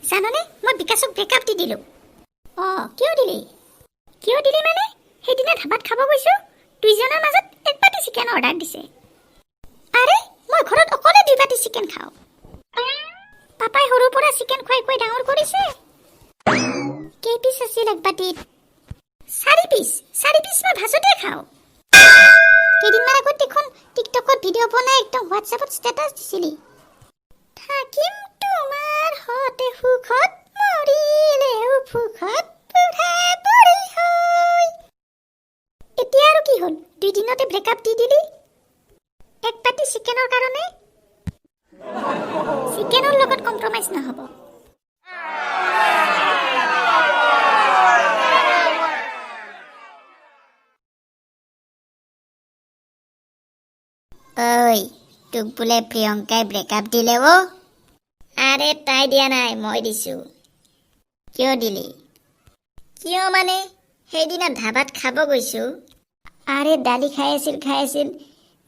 জাননে মই বিকাশক ব্ৰেকআপ দি দিলো। কিয় দিলি মানে সেইদিনা ধাবাত খাব গৈছো, দুইজনৰ মাজত এক বাটি চিকেন অৰ্ডাৰ দিছে। আৰে মই ঘৰত অকলে 2 বাটি চিকেন খাওঁ। পাপাই সৰুৰ পৰা চিকেন খুৱাই ডাঙৰ কৰিছে। কেইপিচ আছিল এক বাটিত? 4 পিচ মই ভাজতে খাওঁ। কেইদিনমান আগত দেখোন টিকটকত ভিডিঅ' বনাই একদম হোৱাটছএপত ষ্টেটাছ দিছিলি। থাকিম তোমাৰ হতে সুখত, মৰিলেও সুখত বুঢ়া বুঢ়ী হৈ। এতিয়া আৰু কি হ'ল? 2 দিনতে ব্ৰেকআপ দি দিলি এক বাটি চিকেনৰ কাৰণে। চিকেনৰ লগত কম্প্ৰমাইজ নহ'ব। ঐ তোক বোলে প্ৰিয়ংকাই ব্ৰেকআপ দিলে অ'? আৰে তাই দিয়া নাই, মই দিছো। কিয় দিলি? কিয় মানে সেইদিনা ধাবাত খাব গৈছো। আৰে দালি খাই আছিল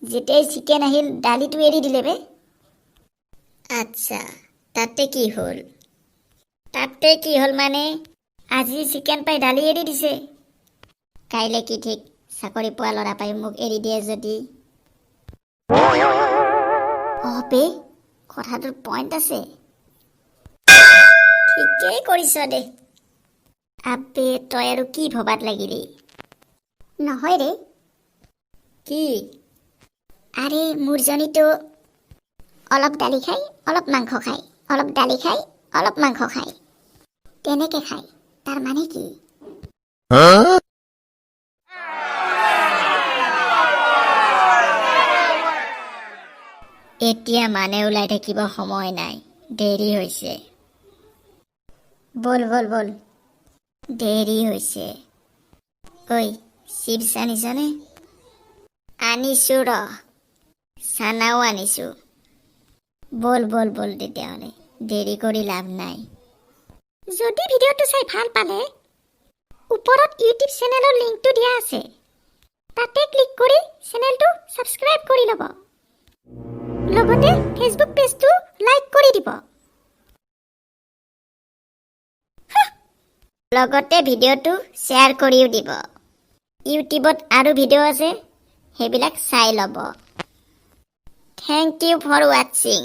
যেতিয়াই চিকেন আহিল দালিটো এৰি দিলে বে। আচ্ছা তাতে কি হ'ল? মানে আজি চিকেন পাই দালি এৰি দিছে। কাইলৈ কি ঠিক চাকৰি পোৱা ল'ৰা পাই মোক এৰি দিয়ে যদি। বে কথাটোৰ পইণ্ট আছে। ঠিকেই কৰিছ দে। আবে তই আৰু কি ভবাত লাগিলি? নহয় ৰে। কি? আৰে মোৰ জনীটো অলপ দালি খাই অলপ মাংস খায়, অলপ দালি খাই অলপ মাংস খায়, তেনেকে খায়। তাৰ মানে কি? এতিয়া মানে ওলাই থাকিব সময় নাই, দেৰি হৈছে। বল দেৰি হৈছে। ঐ চিপছ আনিছনে? আনিছো ৰ, চানাও আনিছো। বল তেতিয়াহ'লে, দেৰি কৰি লাভ নাই। যদি ভিডিঅ'টো চাই ভাল পালে ওপৰত ইউটিউব চেনেলৰ লিংকটো দিয়া আছে, তাতে ক্লিক কৰি চেনেলটো ছাবস্ক্ৰাইব কৰি ল'ব। লগতে ফেচবুক পেজটো লাইক কৰি দিব। লগতে ভিডিঅ'টো শ্বেয়াৰ কৰিও দিব। ইউটিউবত আৰু ভিডিঅ' আছে, সেইবিলাক চাই ল'ব। থেংক ইউ ফৰ ৱাচিং।